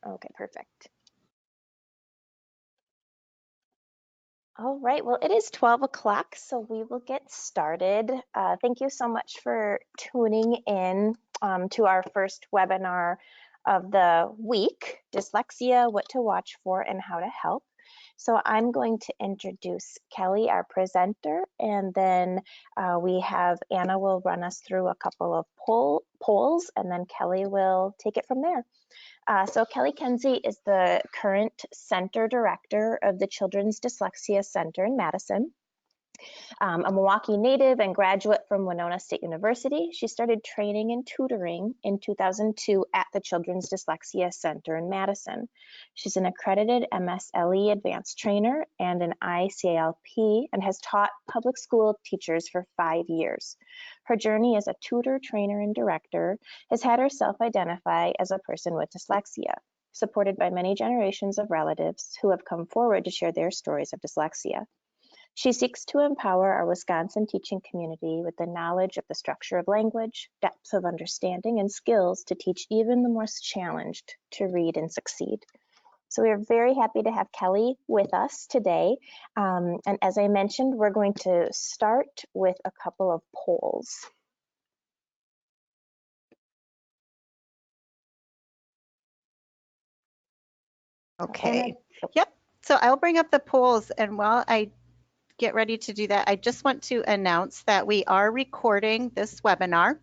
Okay, perfect. All right, well, it is 12 o'clock, so we will get started. Thank you so much for tuning in to our first webinar of the week, Dyslexia, What to Watch For and How to Help. So I'm going to introduce Kelly, our presenter, and then we have Anna will run us through a couple of polls, and then Kelly will take it from there. So Kelly Kenzie is the current center director of the Children's Dyslexia Center in Madison. A Milwaukee native and graduate from Winona State University, she started training and tutoring in 2002 at the Children's Dyslexia Center in Madison. She's an accredited MSLE advanced trainer and an ICALP and has taught public school teachers for 5 years. Her journey as a tutor, trainer, and director has had her self-identify as a person with dyslexia, supported by many generations of relatives who have come forward to share their stories of dyslexia. She seeks to empower our Wisconsin teaching community with the knowledge of the structure of language, depth of understanding, and skills to teach even the most challenged to read and succeed. So we are very happy to have Kelly with us today. And as I mentioned, we're going to start with a couple of polls. Okay. Yep. So I'll bring up the polls, and while I get ready to do that, I just want to announce that we are recording this webinar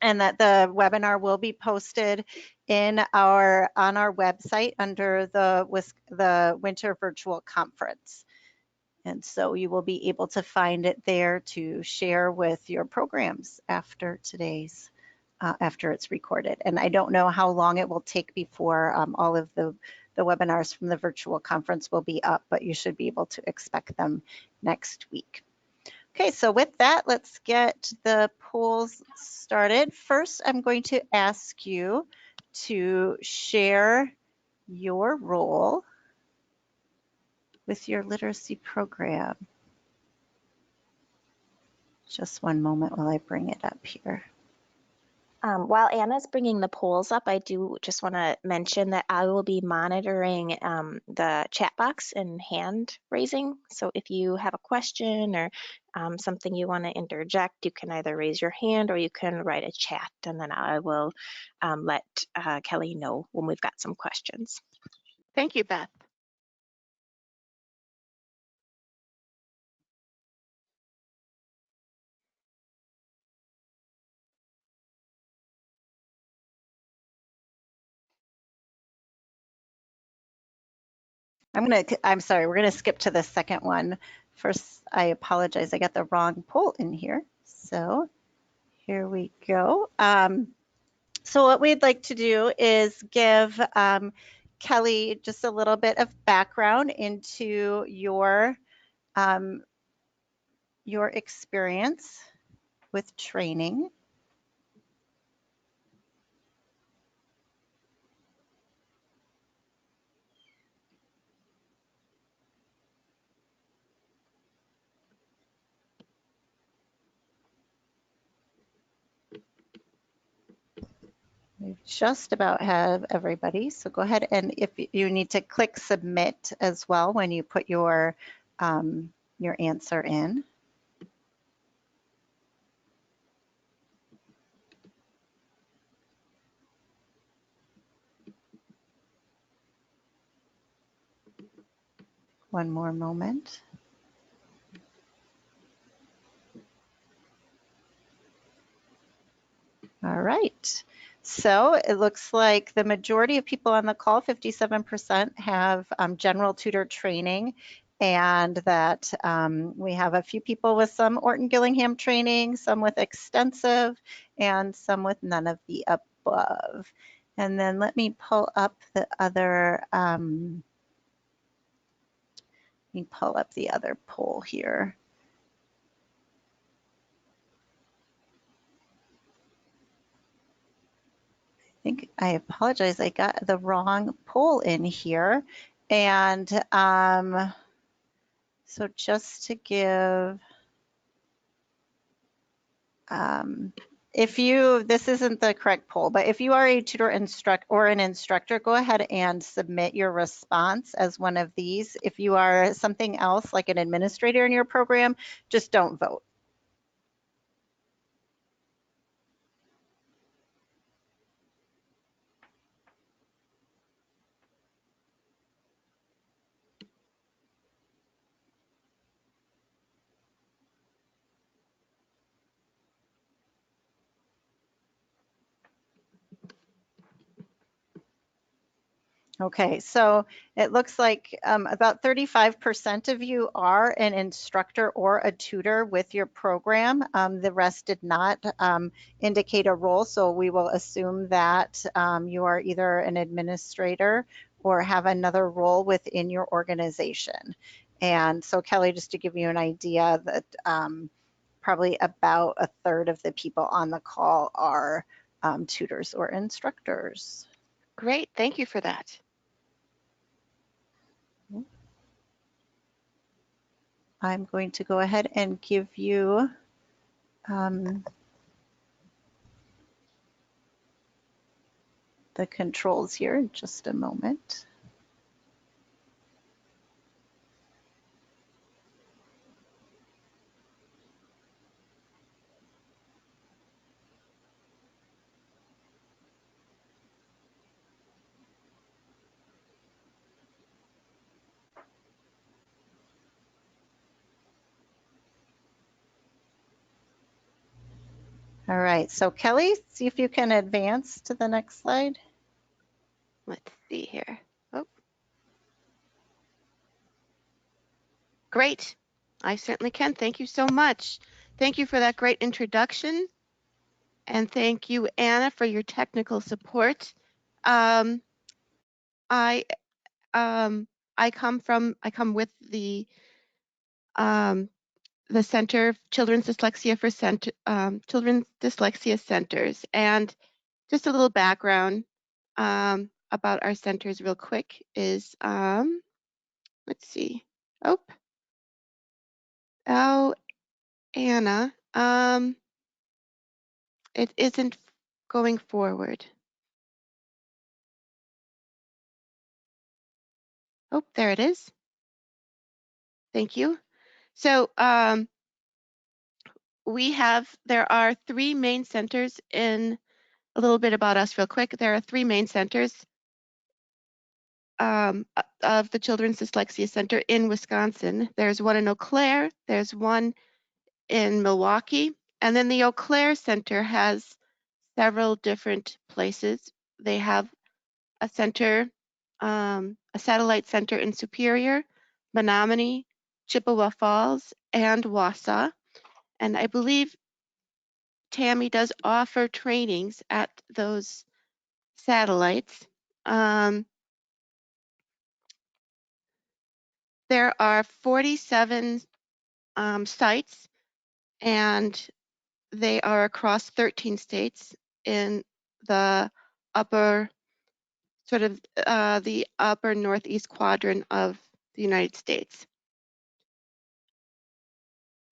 and that the webinar will be posted on our website under the Winter Virtual Conference. And so you will be able to find it there to share with your programs after today's, after it's recorded. And I don't know how long it will take before all of the webinars from the virtual conference will be up, but you should be able to expect them next week. Okay, so with that, let's get the polls started. First, I'm going to ask you to share your role with your literacy program. Just one moment while I bring it up here. While Anna's bringing the polls up, I do just want to mention that I will be monitoring the chat box and hand raising. So if you have a question or something you want to interject, you can either raise your hand or you can write a chat, and then I will let Kelly know when we've got some questions. Thank you, Beth. I'm sorry, we're gonna skip to the second one. First, I apologize, I got the wrong poll in here. So here we go. So what we'd like to do is give Kelly just a little bit of background into your experience with training. We just about have everybody, so go ahead, and if you need to click submit as well when you put your answer in. One more moment. All right. So it looks like the majority of people on the call, 57%, have general tutor training, and that we have a few people with some Orton-Gillingham training, some with extensive, and some with none of the above. And then let me pull up the other poll here. I apologize, I got the wrong poll in here. And so just to give this isn't the correct poll, but if you are a tutor or an instructor, go ahead and submit your response as one of these. If you are something else like an administrator in your program, just don't vote. Okay, so it looks like about 35% of you are an instructor or a tutor with your program. The rest did not indicate a role, so we will assume that you are either an administrator or have another role within your organization. And so Kelly, just to give you an idea that probably about a third of the people on the call are tutors or instructors. Great, thank you for that. I'm going to go ahead and give you the controls here in just a moment. All right, so Kelly, see if you can advance to the next slide. Let's see here. Oh. Great, I certainly can. Thank you so much. Thank you for that great introduction. And thank you, Anna, for your technical support. I come with the Center Children's Dyslexia for Children's Dyslexia Centers, and just a little background about our centers real quick is let's see. Oh, Anna, it isn't going forward. Oh, there it is. Thank you. So there are 3 main centers in, a little bit about us real quick. There are 3 main centers of the Children's Dyslexia Center in Wisconsin. There's one in Eau Claire, there's one in Milwaukee, and then the Eau Claire Center has several different places. They have a center, a satellite center in Superior, Menominee, Chippewa Falls, and Wausau. And I believe Tammy does offer trainings at those satellites. There are 47 sites, and they are across 13 states in the upper, sort of the upper northeast quadrant of the United States.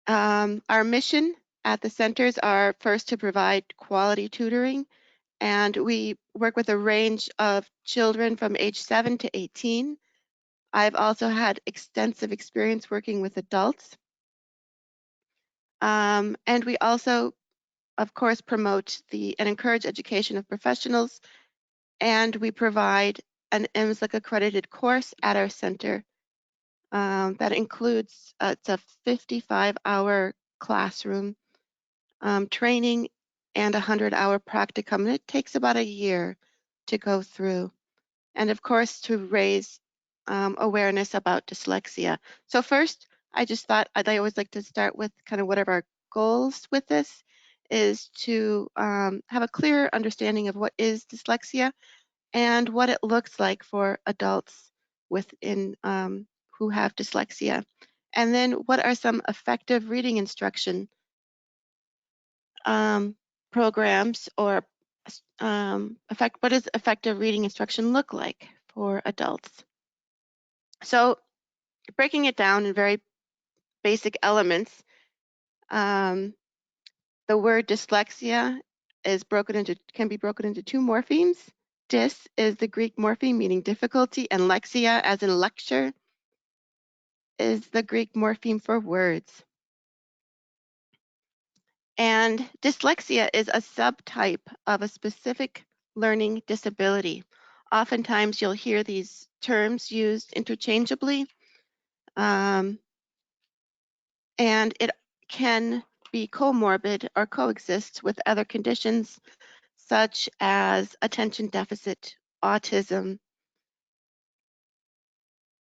Our mission at the centers are first to provide quality tutoring, and we work with a range of children from age 7 to 18. I've also had extensive experience working with adults. And we also, of course, promote and encourage education of professionals, and we provide an MSLIC accredited course at our center that includes, it's a 55-hour classroom training and 100-hour practicum, and it takes about a year to go through. And of course, to raise awareness about dyslexia. So first, I just thought I always like to start with kind of what are our goals with this, is to have a clear understanding of what is dyslexia and what it looks like for adults within who have dyslexia. And then what are some effective reading instruction programs, or what does effective reading instruction look like for adults? So breaking it down in very basic elements, the word dyslexia can be broken into two morphemes. Dys is the Greek morpheme meaning difficulty, and lexia, as in lecture, is the Greek morpheme for words. And dyslexia is a subtype of a specific learning disability. Oftentimes you'll hear these terms used interchangeably, and it can be comorbid or coexist with other conditions such as attention deficit, autism,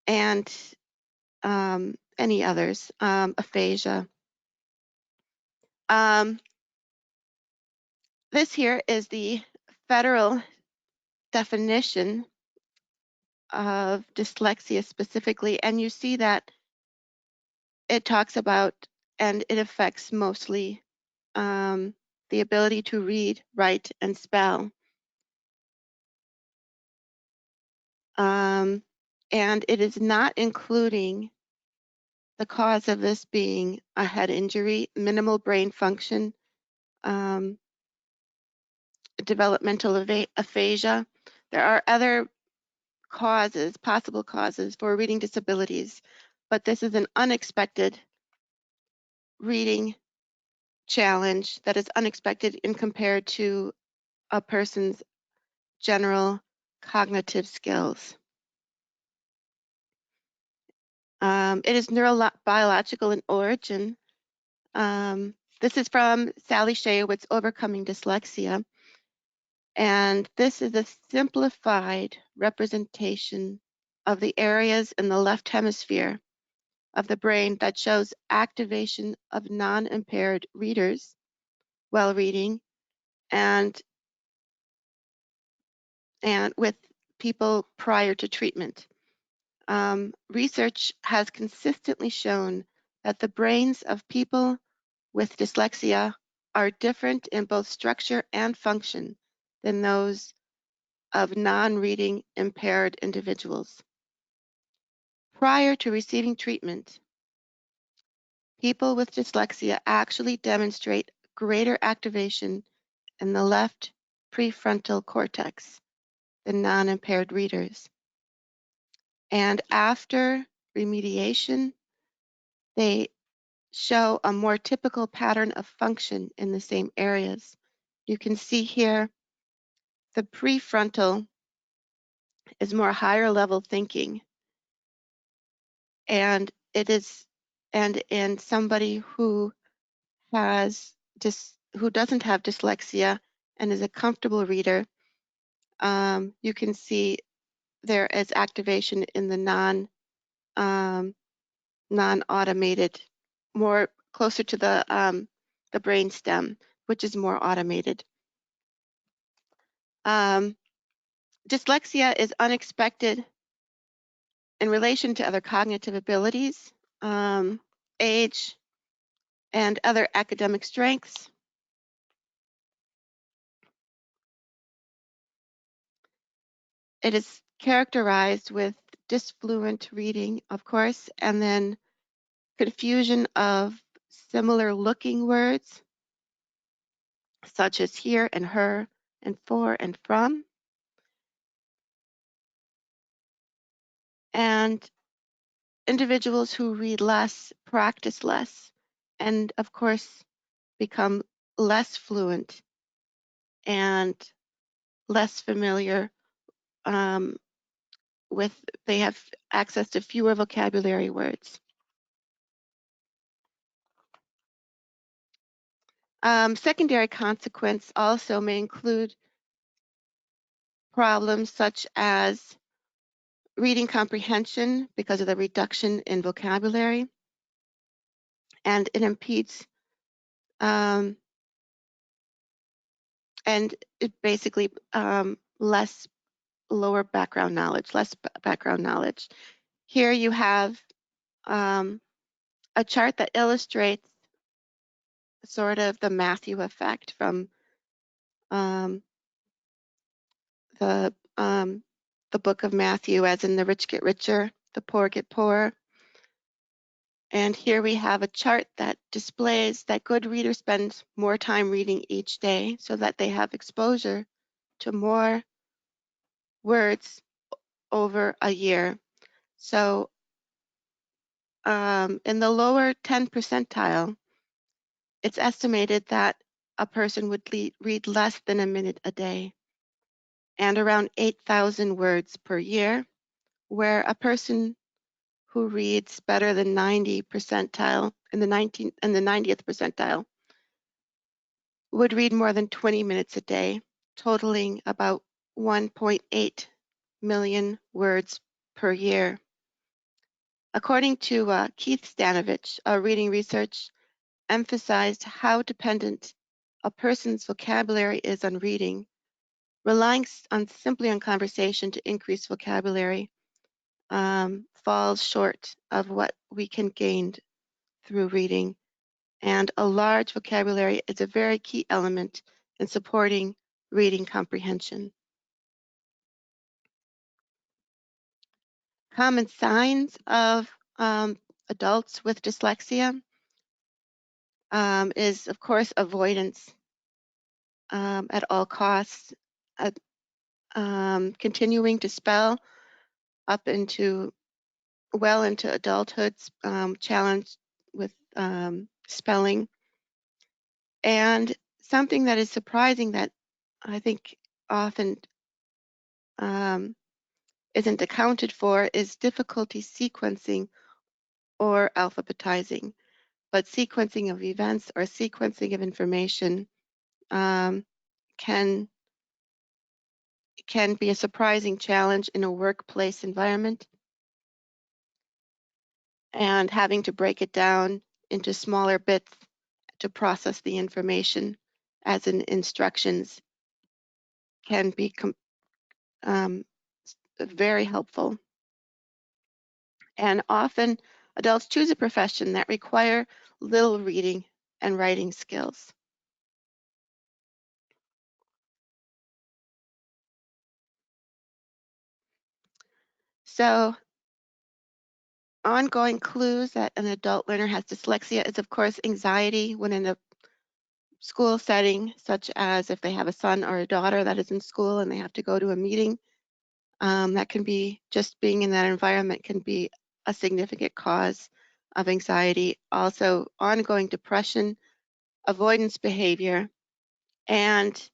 and any others, aphasia. This here is the federal definition of dyslexia specifically, and you see that it talks about, and it affects mostly the ability to read, write, and spell. And it is not including the cause of this being a head injury, minimal brain function, developmental aphasia. There are other causes, possible causes for reading disabilities, but this is an unexpected reading challenge that is unexpected in compared to a person's general cognitive skills. It is neurobiological in origin. This is from Sally Shayowitz, Overcoming Dyslexia. And this is a simplified representation of the areas in the left hemisphere of the brain that shows activation of non-impaired readers while reading and with people prior to treatment. Research has consistently shown that the brains of people with dyslexia are different in both structure and function than those of non-reading impaired individuals. Prior to receiving treatment, people with dyslexia actually demonstrate greater activation in the left prefrontal cortex than non-impaired readers. And after remediation, they show a more typical pattern of function in the same areas. You can see here the prefrontal is more higher level thinking, and it is, and in somebody who doesn't have dyslexia and is a comfortable reader, you can see there is activation in the non-automated, more closer to the brain stem, which is more automated. Dyslexia is unexpected in relation to other cognitive abilities, age, and other academic strengths. It is characterized with disfluent reading, of course, and then confusion of similar looking words, such as here and her and for and from. And individuals who read less practice less, and of course become less fluent and less familiar they have access to fewer vocabulary words. Secondary consequence also may include problems such as reading comprehension because of the reduction in vocabulary, and it impedes and it basically lower background knowledge, less background knowledge. Here you have a chart that illustrates sort of the Matthew effect from the book of Matthew, as in the rich get richer, the poor get poorer. And here we have a chart that displays that good readers spend more time reading each day so that they have exposure to more words over a year. So in the lower 10 percentile, it's estimated that a person would read less than a minute a day and around 8,000 words per year, where a person who reads better than 90 percentile in the 90th percentile would read more than 20 minutes a day, totaling about 1.8 million words per year. According to Keith Stanovich, reading research emphasized how dependent a person's vocabulary is on reading. Relying simply on conversation to increase vocabulary falls short of what we can gain through reading. And a large vocabulary is a very key element in supporting reading comprehension. Common signs of adults with dyslexia is, of course, avoidance at all costs, continuing to spell up into well into adulthood, challenged with spelling. And something that is surprising that I think often isn't accounted for is difficulty sequencing or alphabetizing. But sequencing of events or sequencing of information can be a surprising challenge in a workplace environment, and having to break it down into smaller bits to process the information as in instructions can be very helpful. And often adults choose a profession that require little reading and writing skills. So ongoing clues that an adult learner has dyslexia is, of course, anxiety when in a school setting, such as if they have a son or a daughter that is in school and they have to go to a meeting. That can be, just being in that environment can be a significant cause of anxiety. Also, ongoing depression, avoidance behavior, and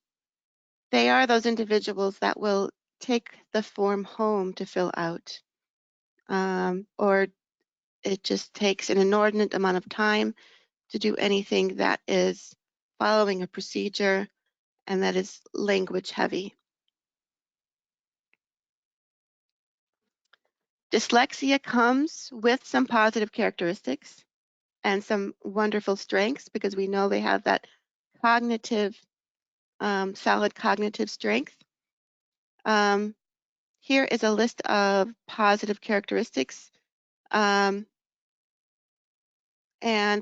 they are those individuals that will take the form home to fill out, or it just takes an inordinate amount of time to do anything that is following a procedure and that is language heavy. Dyslexia comes with some positive characteristics and some wonderful strengths because we know they have that cognitive, solid cognitive strength. Here is a list of positive characteristics. And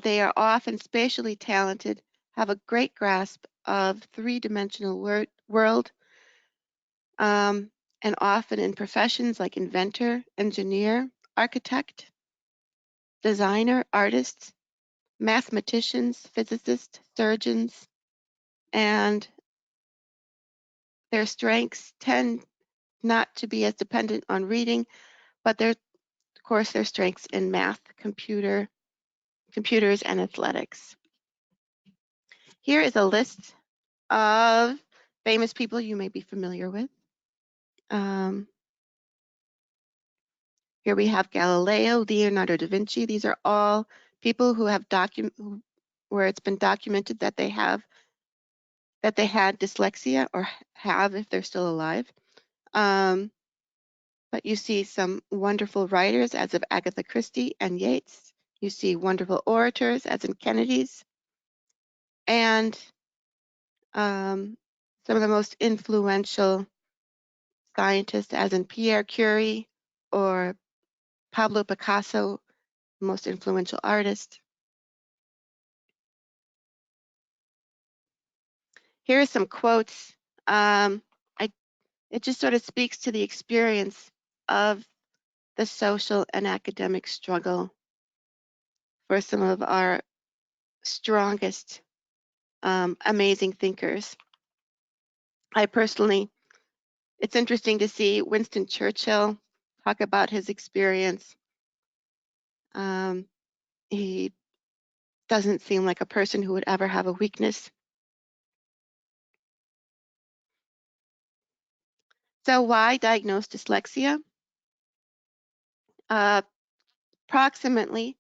they are often spatially talented, have a great grasp of three-dimensional world, and often in professions like inventor, engineer, architect, designer, artists, mathematicians, physicists, surgeons, and their strengths tend not to be as dependent on reading, but of course, their strengths in math, computers, and athletics. Here is a list of famous people you may be familiar with. Here we have Galileo, Leonardo da Vinci. These are all people who have where it's been documented that they had dyslexia, or have if they're still alive. But you see some wonderful writers as of Agatha Christie and Yeats. You see wonderful orators as in Kennedy's, and some of the most influential scientists as in Pierre Curie or Pablo Picasso, most influential artist. Here are some quotes. It just sort of speaks to the experience of the social and academic struggle for some of our strongest, amazing thinkers. It's interesting to see Winston Churchill talk about his experience. He doesn't seem like a person who would ever have a weakness. So why diagnose dyslexia? Approximately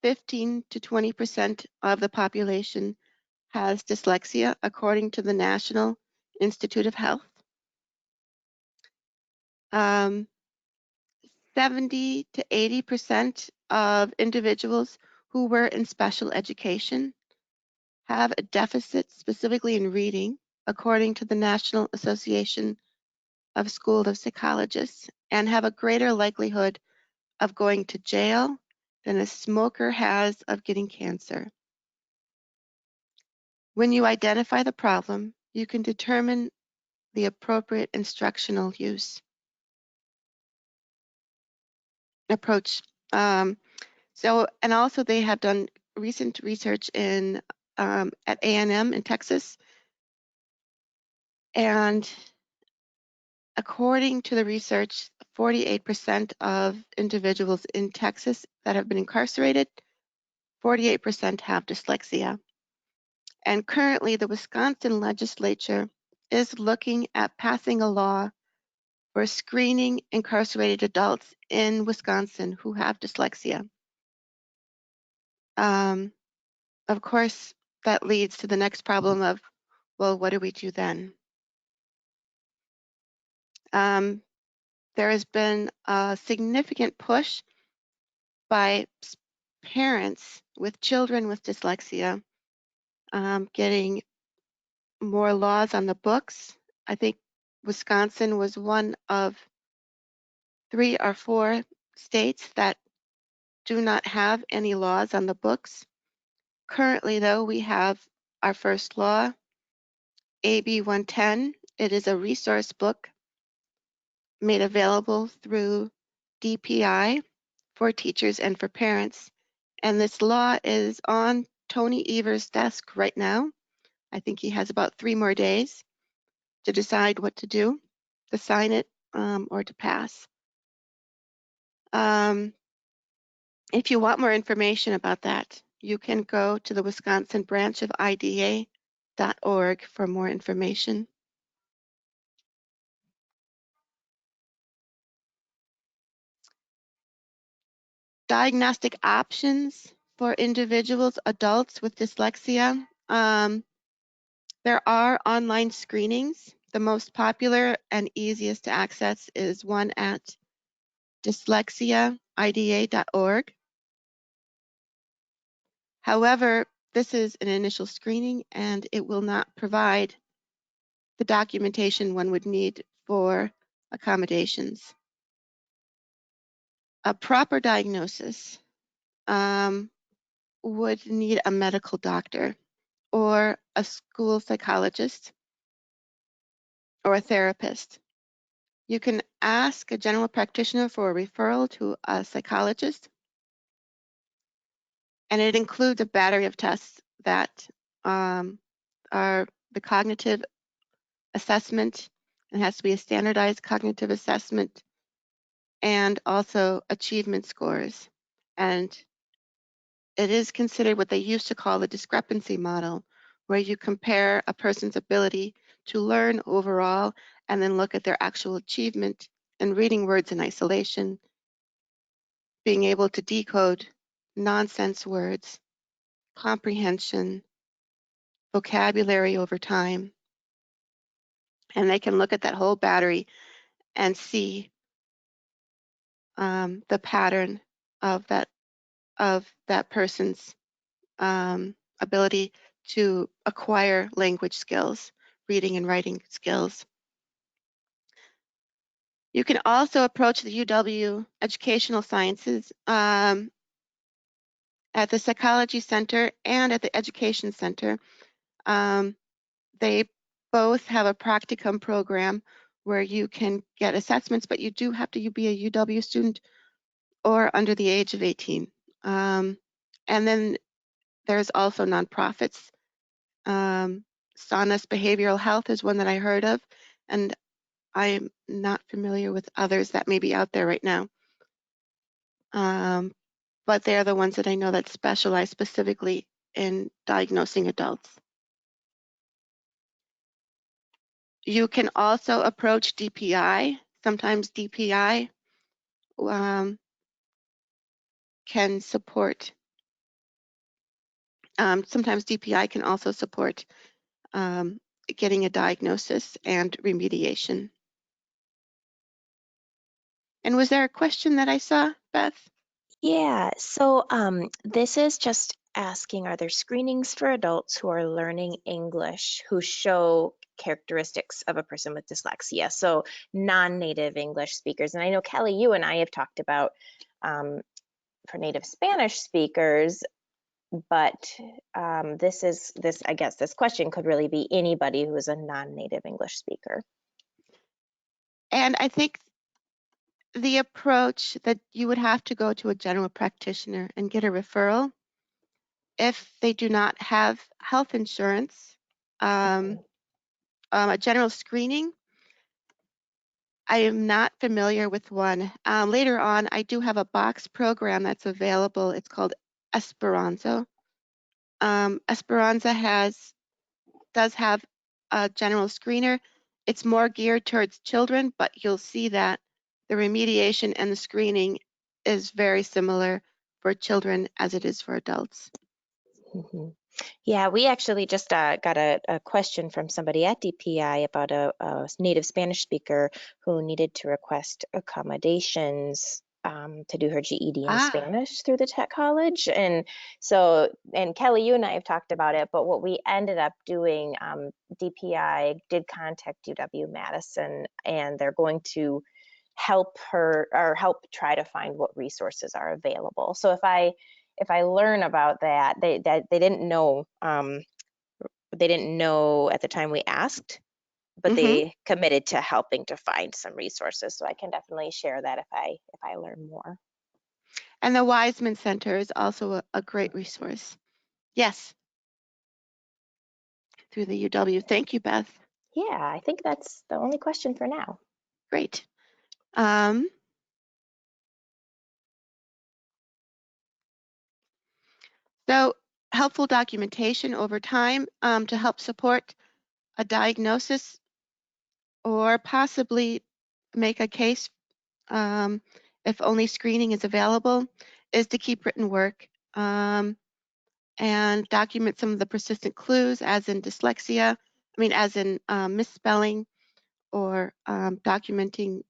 15 to 20% of the population has dyslexia, according to the National Institute of Health. 70 to 80% of individuals who were in special education have a deficit specifically in reading, according to the National Association of School of Psychologists, and have a greater likelihood of going to jail than a smoker has of getting cancer. When you identify the problem, you can determine the appropriate instructional use approach. And also they have done recent research in at A&M in Texas, and according to the research, 48% of individuals in Texas that have been incarcerated, 48% have dyslexia. And currently the Wisconsin legislature is looking at passing a law for screening incarcerated adults in Wisconsin who have dyslexia. Of course, that leads to the next problem of, well, what do we do then? There has been a significant push by parents with children with dyslexia, getting more laws on the books. I think Wisconsin was one of 3 or 4 states that do not have any laws on the books. Currently, though, we have our first law, AB 110. It is a resource book made available through DPI for teachers and for parents. And this law is on Tony Evers' desk right now. I think he has about 3 more days to decide what to do, to sign it or to pass. If you want more information about that, you can go to the Wisconsin branch of IDA.org for more information. Diagnostic options for individuals, adults with dyslexia. There are online screenings. The most popular and easiest to access is one at dyslexiaida.org. However, this is an initial screening and it will not provide the documentation one would need for accommodations. A proper diagnosis would need a medical doctor or a school psychologist or a therapist. You can ask a general practitioner for a referral to a psychologist, and it includes a battery of tests that are the cognitive assessment. It has to be a standardized cognitive assessment and also achievement scores. And it is considered what they used to call the discrepancy model, where you compare a person's ability to learn overall and then look at their actual achievement in reading words in isolation, being able to decode nonsense words, comprehension, vocabulary over time. And they can look at that whole battery and see the pattern of that person's ability to acquire language skills, reading and writing skills. You can also approach the UW Educational Sciences at the Psychology Center and at the Education Center. They both have a practicum program where you can get assessments, but you do have to be a UW student or under the age of 18. And then there's also nonprofits. Sonus Behavioral Health is one that I heard of, and I'm not familiar with others that may be out there right now. But they're the ones that I know that specialize specifically in diagnosing adults. You can also approach DPI. Sometimes DPI can support, sometimes DPI can also support getting a diagnosis and remediation. And was there a question that I saw, Beth? Yeah, so this is just asking, are there screenings for adults who are learning English who show characteristics of a person with dyslexia? So non-native English speakers. And I know, Kelly, you and I have talked about for native Spanish speakers, but I guess this question could really be anybody who is a non-native English speaker. And I think the approach that you would have to go to a general practitioner and get a referral if they do not have health insurance, a general screening. I am not familiar with one. Later on, I do have a box program that's available. It's called Esperanza. Esperanza does have a general screener. It's more geared towards children, but you'll see that the remediation and the screening is very similar for children as it is for adults. Mm-hmm. Yeah, we actually just got a question from somebody at DPI about a native Spanish speaker who needed to request accommodations to do her GED in Spanish through the tech college. And so, and Kelly, you and I have talked about it, but what we ended up doing, DPI did contact UW-Madison, and they're going to help her or help try to find what resources are available. So if I learn about that, they didn't know at the time we asked, but they committed to helping to find some resources. So I can definitely share that if I learn more. And the Wiseman Center is also a great resource. Yes. Through the UW. Thank you, Beth. Yeah, I think that's the only question for now. Great. So helpful documentation over time to help support a diagnosis or possibly make a case if only screening is available is to keep written work and document some of the persistent clues as in dyslexia, as in misspelling, or documenting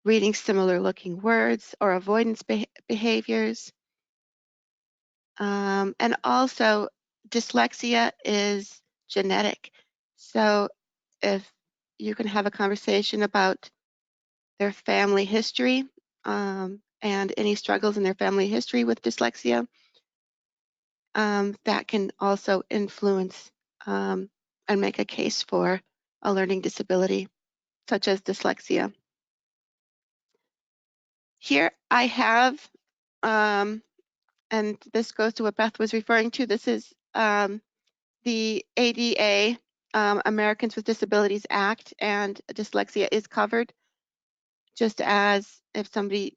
reading similar looking words or avoidance behaviors. And also dyslexia is genetic. So if you can have a conversation about their family history and any struggles in their family history with dyslexia, that can also influence and make a case for a learning disability such as dyslexia. Here I have, and this goes to what Beth was referring to, this is the ADA, Americans with Disabilities Act, and dyslexia is covered, just as if somebody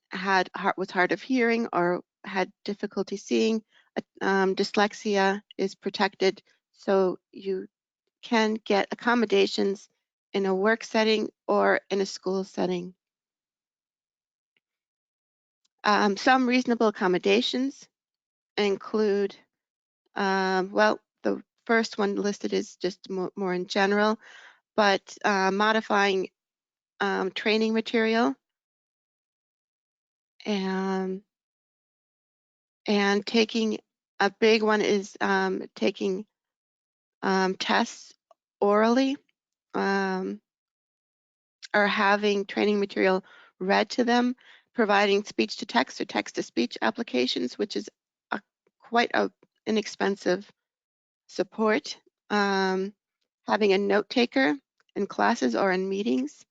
was hard of hearing or had difficulty seeing, dyslexia is protected, so you can get accommodations in a work setting or in a school setting. Some reasonable accommodations include, well, the first one listed is just more in general, but modifying training material and taking, a big one is taking tests orally or having training material read to them, providing speech to text or text to speech applications, which is quite an inexpensive support. Having a note taker in classes or in meetings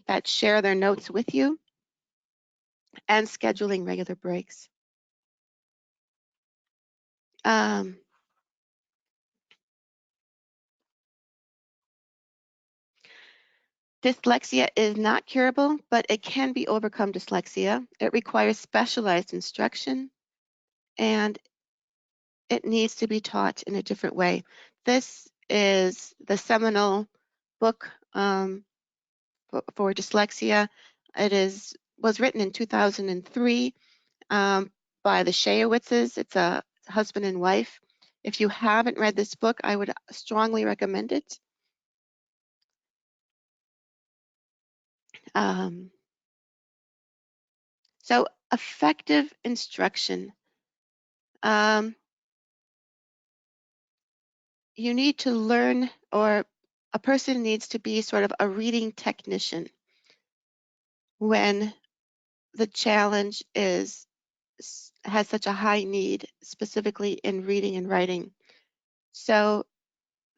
that share their notes with you, and scheduling regular breaks. Dyslexia is not curable, but it can be overcome dyslexia. It requires specialized instruction, and it needs to be taught in a different way. This is the seminal book for dyslexia. It was written in 2003 by the Shayowitzes. It's a husband and wife. If you haven't read this book, I would strongly recommend it. So effective instruction. You need to learn, or a person needs to be sort of a reading technician when the challenge has such a high need, specifically in reading and writing. So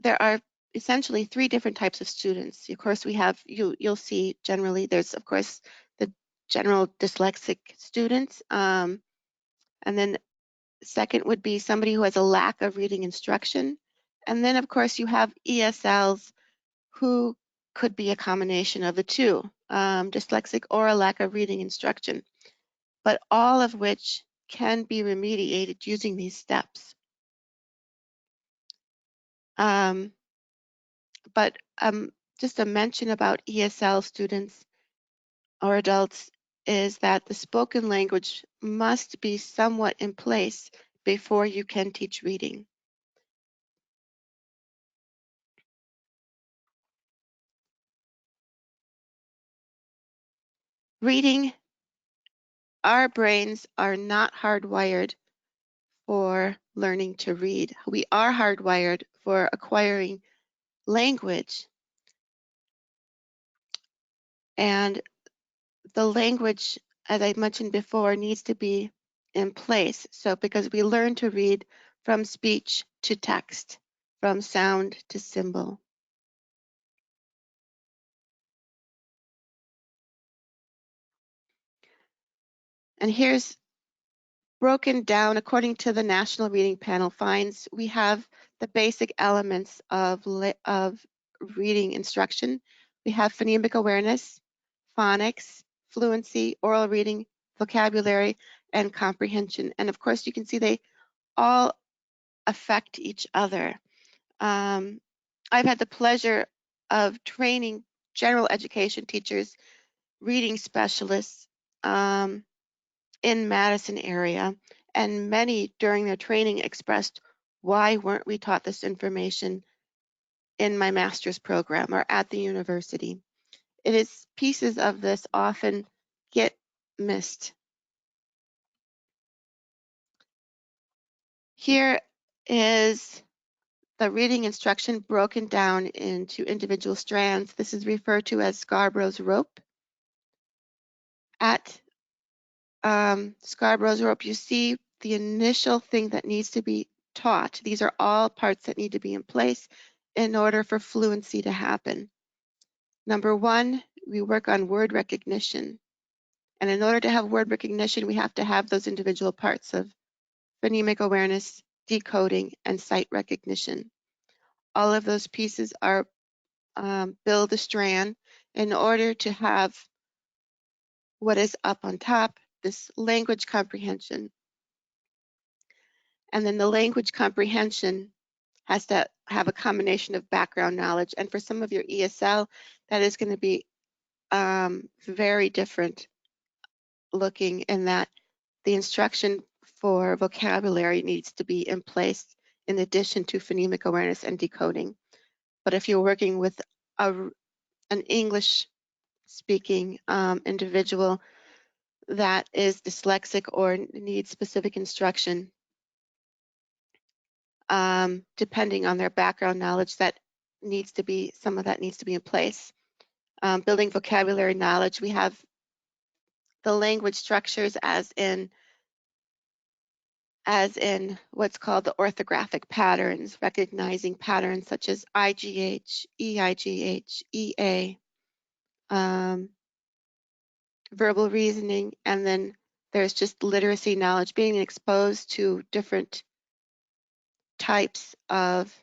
there are essentially 3 different types of students. Of course, we have, you'll see generally, there's of course the general dyslexic students, and then second would be somebody who has a lack of reading instruction. And then of course you have ESLs who could be a combination of the two, dyslexic or a lack of reading instruction, but all of which can be remediated using these steps. But just a mention about ESL students or adults is that the spoken language must be somewhat in place before you can teach reading. Reading, our brains are not hardwired for learning to read. We are hardwired for acquiring language. And the language, as I mentioned before, needs to be in place. So because we learn to read from speech to text, from sound to symbol. And here's broken down according to the National Reading Panel finds. We have the basic elements of reading instruction. We have phonemic awareness, phonics, fluency, oral reading, vocabulary, and comprehension. And of course, you can see they all affect each other. I've had the pleasure of training general education teachers, reading specialists in Madison area, and many during their training expressed, why weren't we taught this information in my master's program or at the university? It is pieces of this often get missed. Here is the reading instruction broken down into individual strands. This is referred to as Scarborough's rope. At Scarborough's rope, you see the initial thing that needs to be taught. These are all parts that need to be in place in order for fluency to happen. Number 1, we work on word recognition. And in order to have word recognition, we have to have those individual parts of phonemic awareness, decoding, and sight recognition. All of those pieces are build a strand in order to have what is up on top, this language comprehension. And then the language comprehension has to have a combination of background knowledge. And for some of your ESL, that is going to be very different looking in that the instruction for vocabulary needs to be in place in addition to phonemic awareness and decoding. But if you're working with an English speaking individual that is dyslexic or needs specific instruction, depending on their background knowledge, some of that needs to be in place. Building vocabulary knowledge, we have the language structures as in what's called the orthographic patterns, recognizing patterns such as IGH, EIGH, EA, verbal reasoning, and then there's just literacy knowledge, being exposed to different types of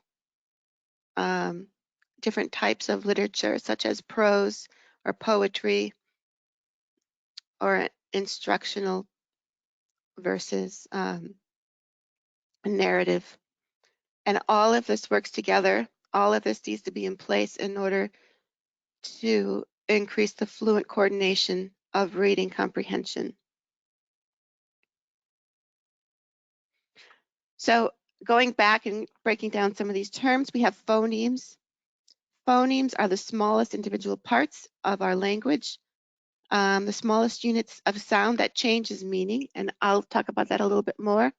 literature, such as prose or poetry or instructional versus narrative. And all of this works together. All of this needs to be in place in order to increase the fluent coordination of reading comprehension. So going back and breaking down some of these terms, we have phonemes. Phonemes are the smallest individual parts of our language, the smallest units of sound that changes meaning, and I'll talk about that a little bit more.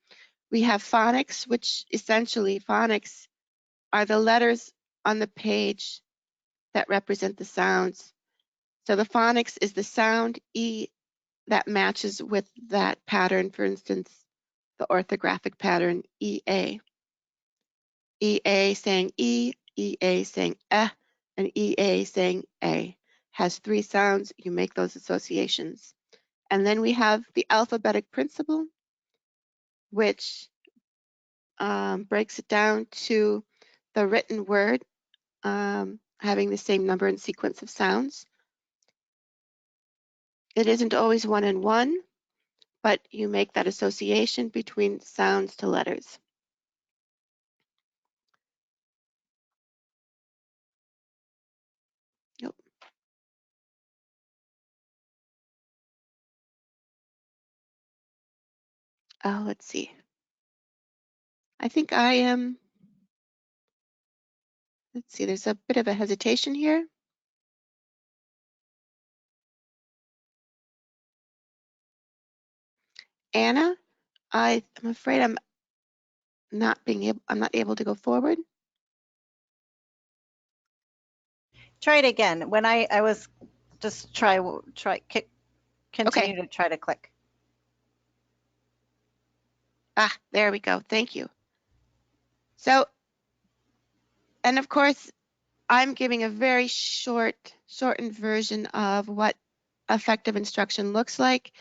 We have phonics, which essentially phonics are the letters on the page that represent the sounds. So the phonics is the sound E that matches with that pattern, for instance, the orthographic pattern EA. EA saying E, EA saying and EA saying A. Has 3 sounds, you make those associations. And then we have the alphabetic principle, which breaks it down to the written word having the same number and sequence of sounds. It isn't always 1 and 1, but you make that association between sounds to letters. Yep. Oh, let's see. I think I am, let's see, there's a bit of a hesitation here. Anna, I'm afraid I'm not able to go forward. Try it again. When I was just continue Okay. to try to click. Ah, there we go. Thank you. So, and of course, I'm giving a very shortened version of what effective instruction looks like.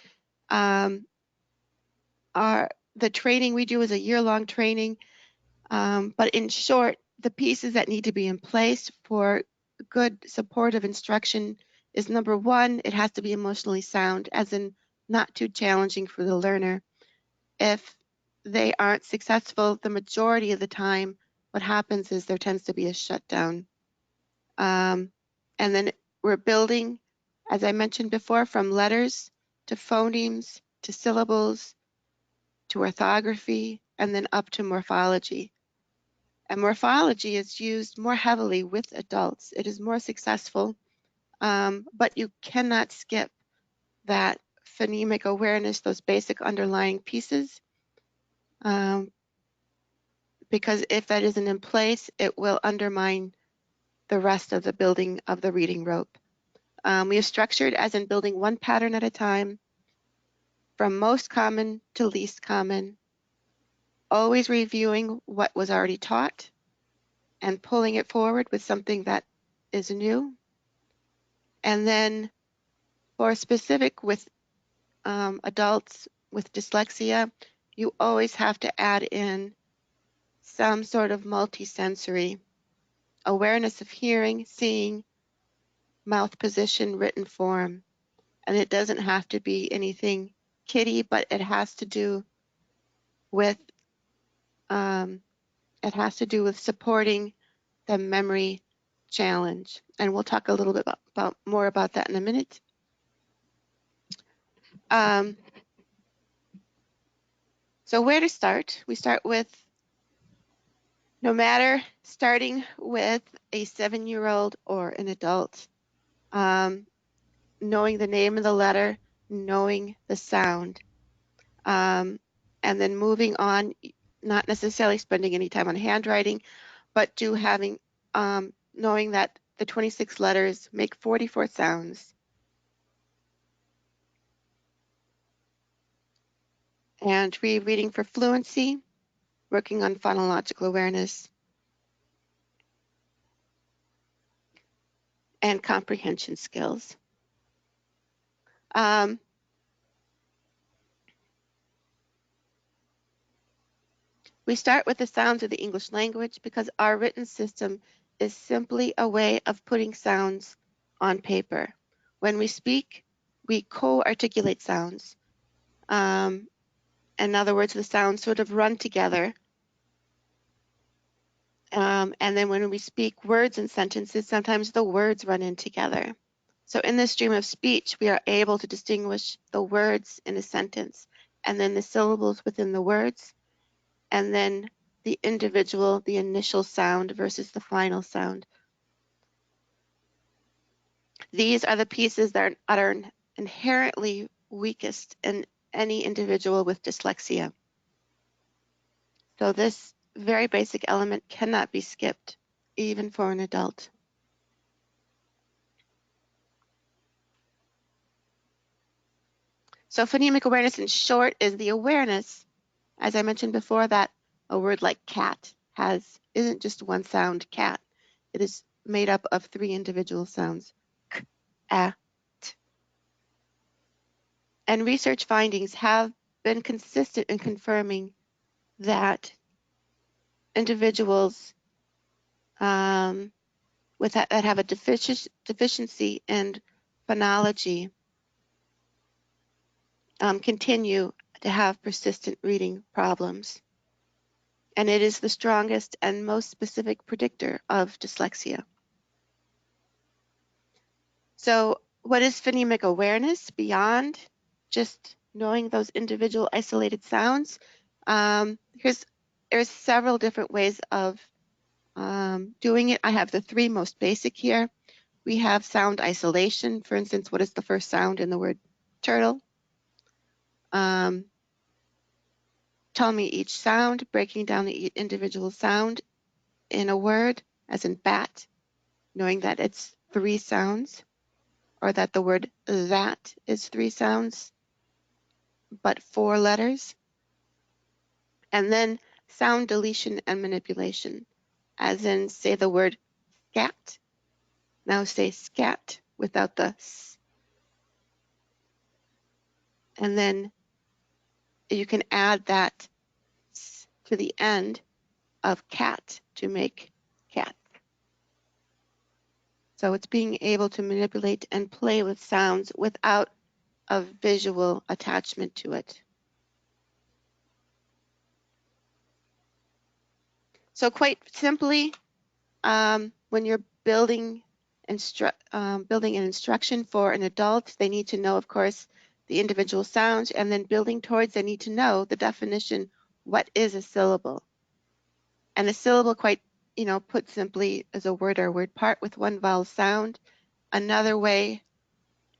The training we do is a year-long training, but in short, the pieces that need to be in place for good supportive instruction is number 1, it has to be emotionally sound, as in not too challenging for the learner. If they aren't successful, the majority of the time, what happens is there tends to be a shutdown. And then we're building, as I mentioned before, from letters to phonemes to syllables to orthography and then up to morphology. And morphology is used more heavily with adults. It is more successful, but you cannot skip that phonemic awareness, those basic underlying pieces, because if that isn't in place, it will undermine the rest of the building of the reading rope. We have structured as in building one pattern at a time, from most common to least common, always reviewing what was already taught and pulling it forward with something that is new. And then for specific with adults with dyslexia, you always have to add in some sort of multisensory awareness of hearing, seeing, mouth position, written form. And it doesn't have to be anything kiddie, but it has to do with supporting the memory challenge. And we'll talk a little bit more about that in a minute. So where to start? We start with, no matter starting with a 7-year-old or an adult, knowing the name of the letter, knowing the sound, and then moving on, not necessarily spending any time on handwriting, but knowing that the 26 letters make 44 sounds. And rereading for fluency, working on phonological awareness, and comprehension skills. We start with the sounds of the English language because our written system is simply a way of putting sounds on paper. When we speak, we co-articulate sounds. In other words, the sounds sort of run together. And then when we speak words and sentences, sometimes the words run in together. So in this stream of speech, we are able to distinguish the words in a sentence, and then the syllables within the words, and then the individual, the initial sound versus the final sound. These are the pieces that are inherently weakest in any individual with dyslexia. So this very basic element cannot be skipped, even for an adult. So phonemic awareness in short is the awareness, as I mentioned before, that a word like cat isn't just one sound, cat. It is made up of 3 individual sounds, k, a, t. And research findings have been consistent in confirming that individuals that have a deficiency in phonology continue to have persistent reading problems. And it is the strongest and most specific predictor of dyslexia. So what is phonemic awareness beyond just knowing those individual isolated sounds? There's several different ways of doing it. I have the 3 most basic here. We have sound isolation. For instance, what is the first sound in the word turtle? Tell me each sound, breaking down the individual sound in a word, as in bat, knowing that it's 3 sounds, or that the word that is 3 sounds, but 4 letters. And then sound deletion and manipulation, as in say the word scat. Now say scat without the s. And then you can add that s to the end of cat to make cat. So it's being able to manipulate and play with sounds without a visual attachment to it. So quite simply, when you're building an instruction for an adult, they need to know, of course, the individual sounds, and then building towards, they need to know the definition, what is a syllable? And a syllable, quite, put simply, is a word or word part with 1 vowel sound. Another way,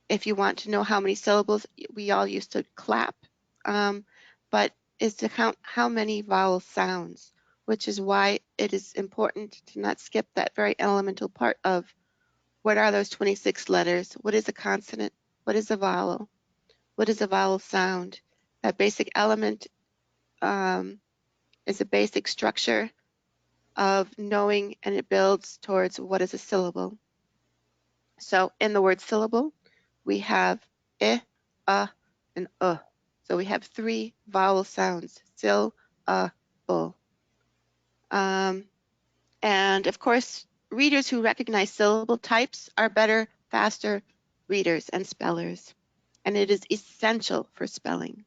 if you want to know how many syllables, we all used to clap, but is to count how many vowel sounds, which is why it is important to not skip that very elemental part of what are those 26 letters, what is a consonant, what is a vowel, what is a vowel sound. That basic element is a basic structure of knowing, and it builds towards what is a syllable. So in the word syllable, we have I, and So we have 3 vowel sounds, syllable. And of course, readers who recognize syllable types are better, faster readers and spellers. And it is essential for spelling.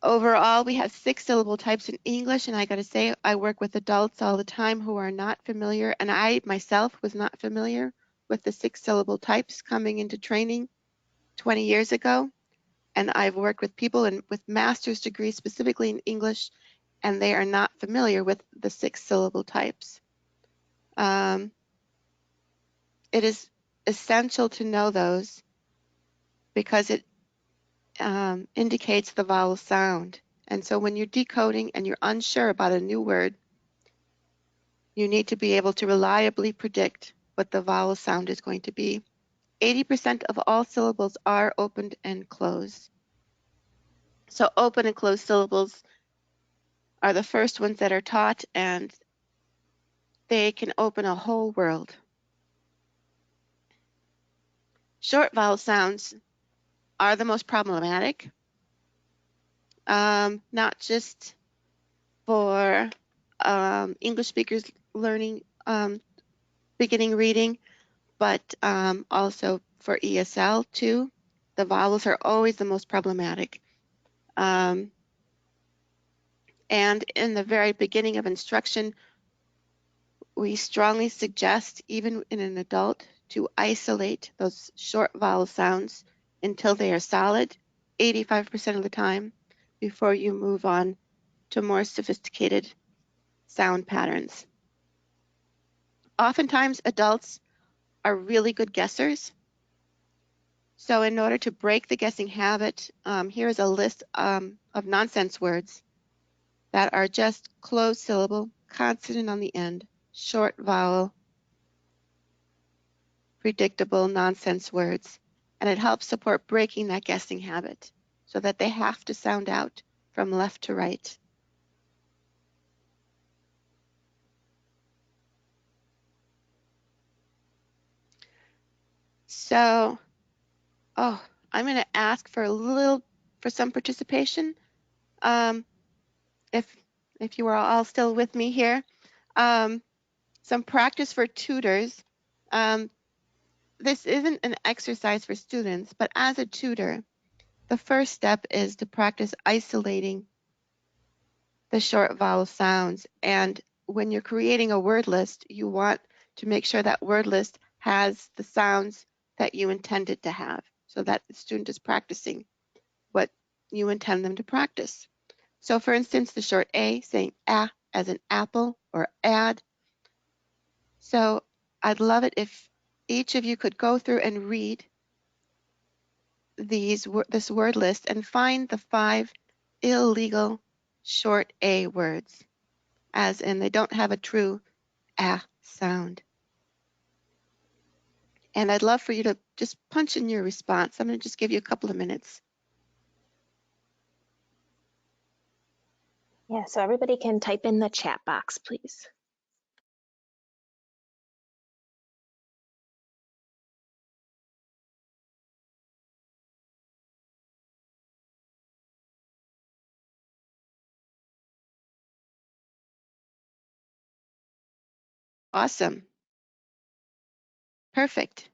Overall, we have 6 syllable types in English, and I gotta say, I work with adults all the time who are not familiar, and I myself was not familiar with the 6 syllable types coming into training 20 years ago. And I've worked with people with master's degrees specifically in English, and they are not familiar with the 6 syllable types. It is essential to know those because it indicates the vowel sound. And so when you're decoding and you're unsure about a new word, you need to be able to reliably predict what the vowel sound is going to be. 80% of all syllables are opened and closed. So open and closed syllables are the first ones that are taught, and they can open a whole world. Short vowel sounds are the most problematic. not just for English speakers learning beginning reading, but also for ESL too. The vowels are always the most problematic. And in the very beginning of instruction, we strongly suggest, even in an adult, to isolate those short vowel sounds until they are solid, 85% of the time, before you move on to more sophisticated sound patterns. Oftentimes, adults are really good guessers. So in order to break the guessing habit, here is a list of nonsense words that are just closed syllable, consonant on the end, short vowel, predictable nonsense words. And it helps support breaking that guessing habit so that they have to sound out from left to right. So, I'm going to ask for some participation. If you are all still with me here, some practice for tutors. This isn't an exercise for students, but as a tutor, the first step is to practice isolating the short vowel sounds. And when you're creating a word list, you want to make sure that word list has the sounds that you intend it to have, so that the student is practicing what you intend them to practice. So for instance, the short A, saying a as an apple or add. So I'd love it if each of you could go through and read this word list and find the 5 illegal short A words, as in they don't have a true a sound. And I'd love for you to just punch in your response. I'm going to just give you a couple of minutes. Yeah, so everybody can type in the chat box, please. Awesome. Perfect.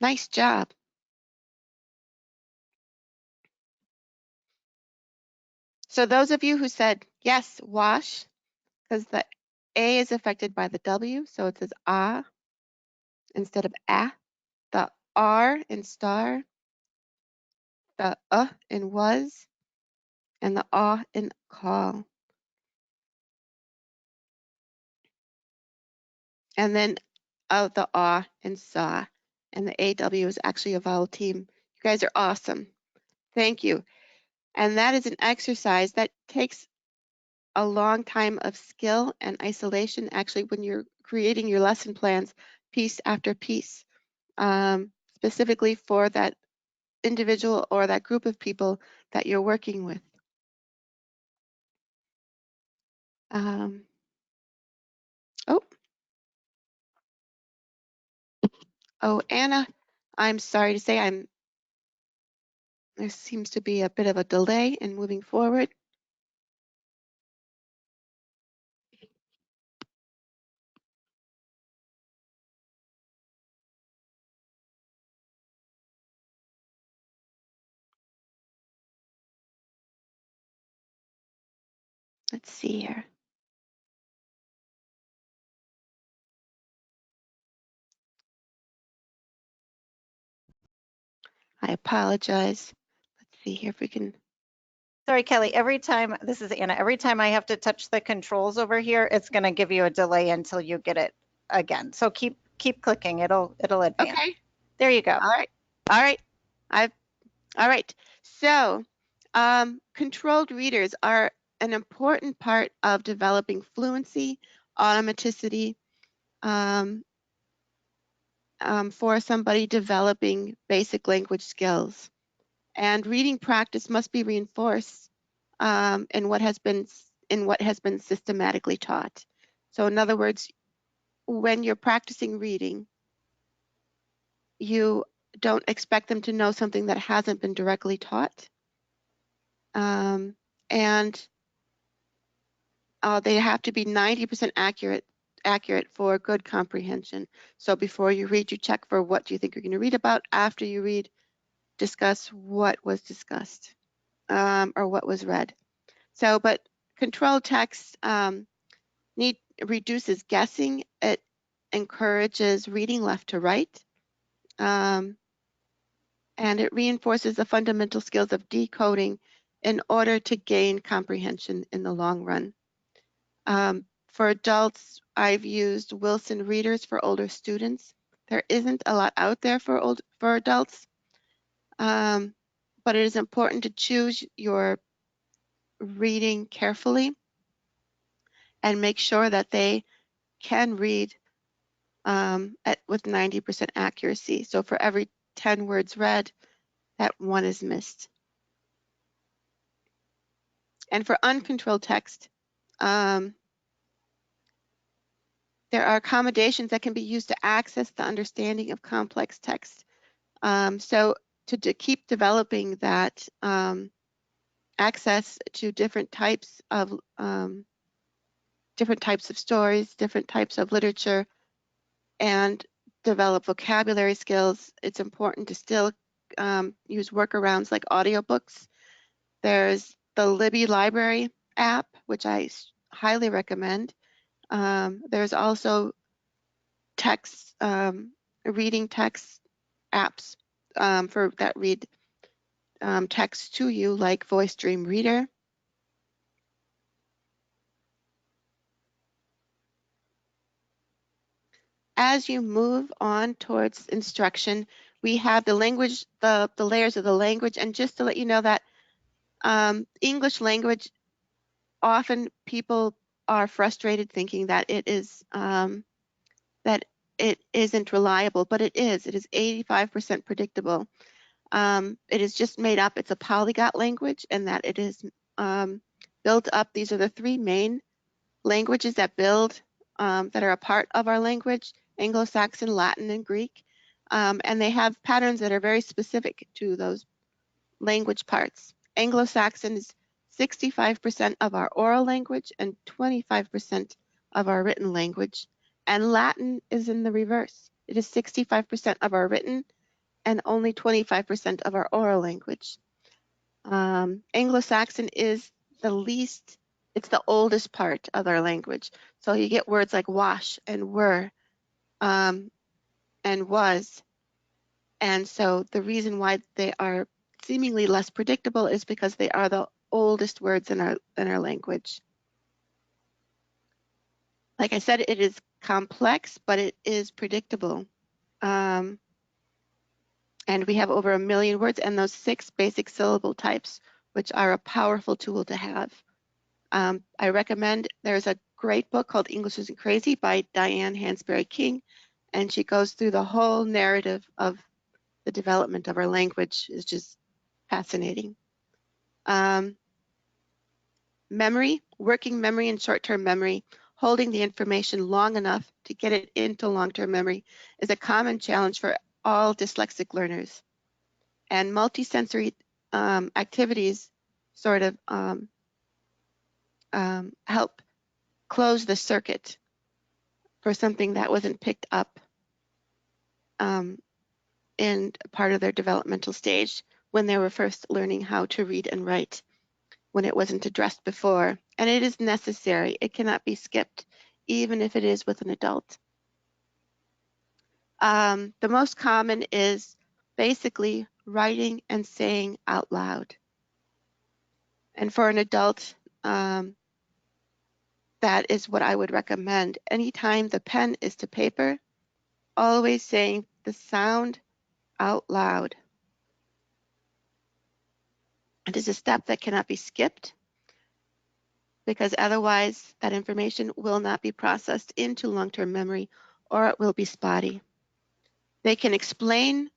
Nice job. So those of you who said, yes, wash, because the A is affected by the W, so it says ah instead of ah. The R in star, the in was, and the in call. And then the in saw. And the AW is actually a vowel team. You guys are awesome. Thank you. And that is an exercise that takes a long time of skill and isolation, actually, when you're creating your lesson plans piece after piece, specifically for that individual or that group of people that you're working with. Anna, I'm sorry to say there seems to be a bit of a delay in moving forward. Let's see here. I apologize. Let's see here if we can. Sorry, Kelly, this is Anna, every time I have to touch the controls over here, it's going to give you a delay until you get it again. So keep clicking, it'll advance. Okay. There you go. All right. All right. All right. So controlled readers are an important part of developing fluency, automaticity, for somebody developing basic language skills. And reading practice must be reinforced in what has been systematically taught. So in other words, when you're practicing reading, you don't expect them to know something that hasn't been directly taught. And they have to be 90% accurate for good comprehension. So before you read, you check for what do you think you're going to read about. After you read, discuss what was discussed or what was read. So, but controlled text reduces guessing. It encourages reading left to right. And it reinforces the fundamental skills of decoding in order to gain comprehension in the long run. For adults, I've used Wilson readers for older students. There isn't a lot out there for adults, but it is important to choose your reading carefully and make sure that they can read with 90% accuracy. So for every 10 words read, that one is missed. And for uncontrolled text, there are accommodations that can be used to access the understanding of complex text. So to keep developing that access to different types of stories, different types of literature, and develop vocabulary skills, it's important to still use workarounds like audiobooks. There's the Libby Library app, which I highly recommend. There's also text, reading text apps for that read text to you, like Voice Dream Reader. As you move on towards instruction, we have the language, the layers of the language, and just to let you know that English language, often people are frustrated thinking that it isn't reliable, but it is. It is 85% predictable. It is just made up. It's a polyglot language, and that it is built up. These are the three main languages that that are a part of our language: Anglo-Saxon, Latin, and Greek. And they have patterns that are very specific to those language parts. Anglo-Saxon is 65% of our oral language and 25% of our written language. And Latin is in the reverse. It is 65% of our written and only 25% of our oral language. Anglo-Saxon is the least, it's the oldest part of our language. So you get words like wash and were and was. And so the reason why they are seemingly less predictable is because they are the oldest words in our language. Like I said, it is complex, but it is predictable. And we have over 1 million words and those 6 basic syllable types, which are a powerful tool to have. I recommend, there's a great book called English Isn't Crazy by Diane Hansberry King, and she goes through the whole narrative of the development of our language. Is just fascinating. Memory, working memory and short-term memory, holding the information long enough to get it into long-term memory is a common challenge for all dyslexic learners. And multisensory activities sort of help close the circuit for something that wasn't picked up in part of their developmental stage when they were first learning how to read and write, when it wasn't addressed before. And it is necessary. It cannot be skipped, even if it is with an adult. The most common is basically writing and saying out loud. And for an adult, that is what I would recommend. Anytime the pen is to paper, always saying the sound out loud. It is a step that cannot be skipped, because otherwise that information will not be processed into long-term memory, or it will be spotty. They can explain,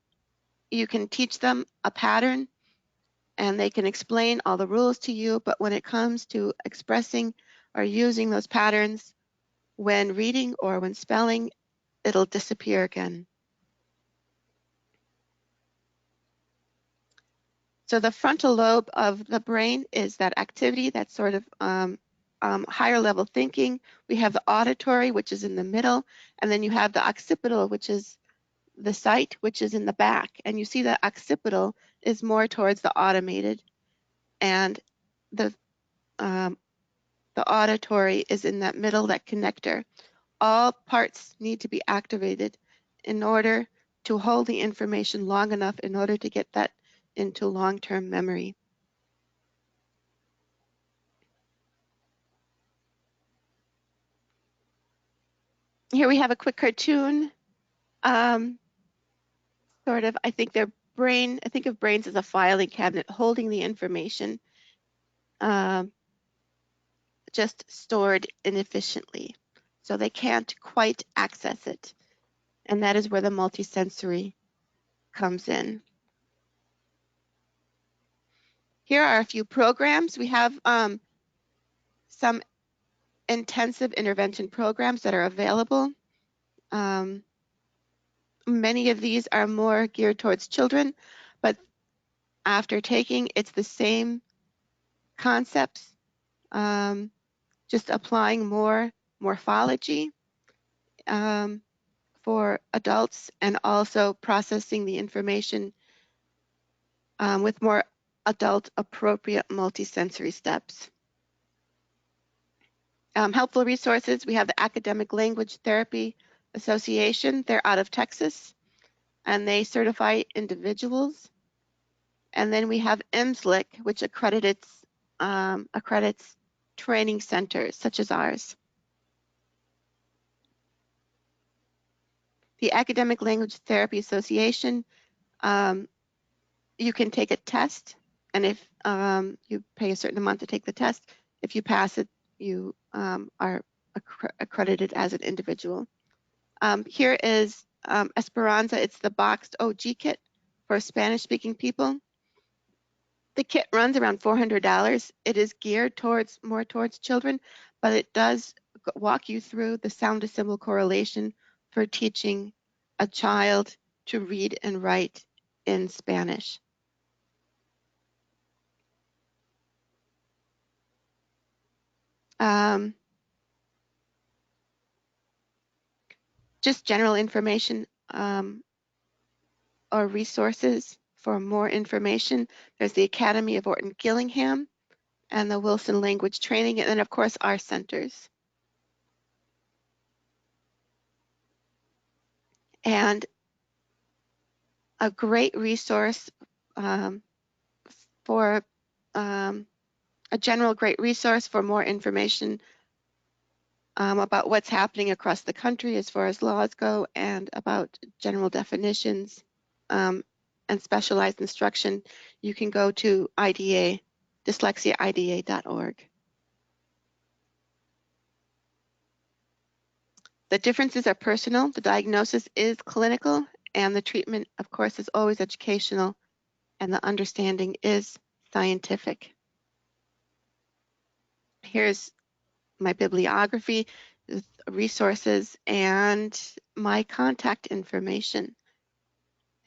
you can teach them a pattern, and they can explain all the rules to you, but when it comes to expressing or using those patterns, when reading or when spelling, it'll disappear again. So the frontal lobe of the brain is that activity, that sort of higher level thinking. We have the auditory, which is in the middle, and then you have the occipital, which is the sight, which is in the back. And you see the occipital is more towards the automated, and the auditory is in that middle, that connector. All parts need to be activated in order to hold the information long enough in order to get that into long-term memory. Here we have a quick cartoon. Sort of, I think of brains as a filing cabinet holding the information, just stored inefficiently. So they can't quite access it. And that is where the multisensory comes in. Here are a few programs. We have some intensive intervention programs that are available. Many of these are more geared towards children, but after taking, it's the same concepts, just applying more morphology for adults and also processing the information with more adult appropriate multisensory steps. Helpful resources, we have the Academic Language Therapy Association. They're out of Texas and they certify individuals. And then we have MSLIC, which accredits training centers such as ours. The Academic Language Therapy Association, you can take a test, and if you pay a certain amount to take the test, if you pass it, you are accredited as an individual. Here is Esperanza. It's the boxed OG kit for Spanish-speaking people. The kit runs around $400. It is geared more towards children, but it does walk you through the sound to symbol correlation for teaching a child to read and write in Spanish. Just general information or resources for more information. There's the Academy of Orton Gillingham and the Wilson Language Training, and then of course our centers. And a great resource for a general great resource for more information about what's happening across the country as far as laws go and about general definitions and specialized instruction. You can go to IDA, dyslexiaida.org. The differences are personal, the diagnosis is clinical, and the treatment, of course, is always educational, and the understanding is scientific. Here's my bibliography, resources, and my contact information.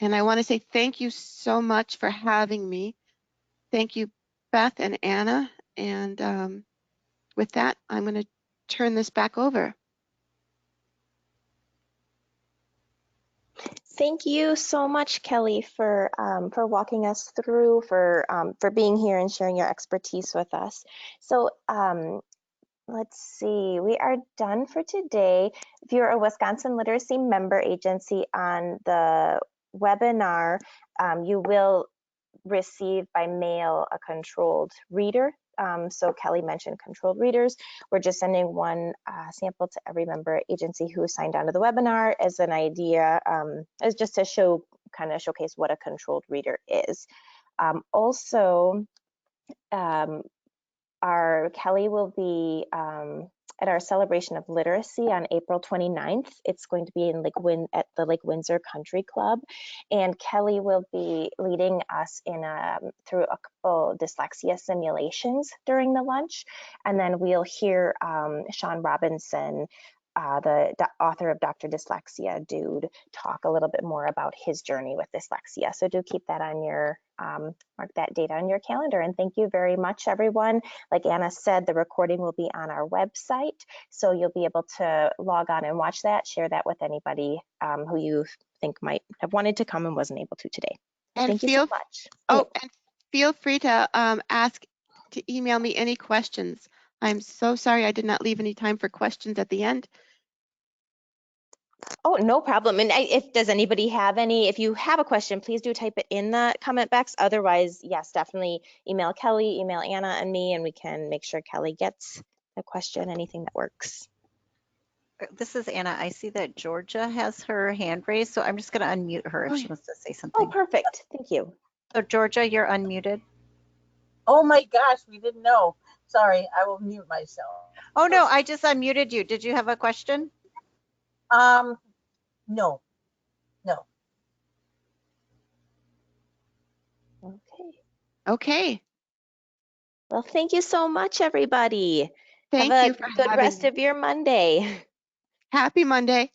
And I want to say thank you so much for having me. Thank you, Beth and Anna. And with that, I'm going to turn this back over. Thank you so much, Kelly, for walking us through, for being here and sharing your expertise with us. So let's see, we are done for today. If you're a Wisconsin Literacy Member Agency on the webinar, you will receive by mail a controlled reader. So Kelly mentioned controlled readers. We're just sending one sample to every member agency who signed on to the webinar as an idea, as just to showcase what a controlled reader is. Also, Kelly will be at our celebration of literacy on April 29th. It's going to be in at the Lake Windsor Country Club, and Kelly will be leading us in through a couple dyslexia simulations during the lunch, and then we'll hear Sean Robinson author of Dr. Dyslexia, Dude, talk a little bit more about his journey with dyslexia. So do keep that on your, mark that date on your calendar. And thank you very much, everyone. Like Anna said, the recording will be on our website. So you'll be able to log on and watch that, share that with anybody who you think might have wanted to come and wasn't able to today. And thank you so much. And feel free to email me any questions. I'm so sorry I did not leave any time for questions at the end. Oh, no problem. And does anybody have any, if you have a question, please do type it in the comment box. Otherwise, yes, definitely email Kelly, email Anna and me, and we can make sure Kelly gets the question, anything that works. This is Anna. I see that Georgia has her hand raised, so I'm just going to unmute her if she wants to say something. Oh, perfect. Thank you. So Georgia, you're unmuted. Oh my gosh, we didn't know. Sorry, I will mute myself. Oh no, I just unmuted you. Did you have a question? No. Okay. Well, thank you so much, everybody. Thank have you a for good having rest me. of your Monday. Happy Monday.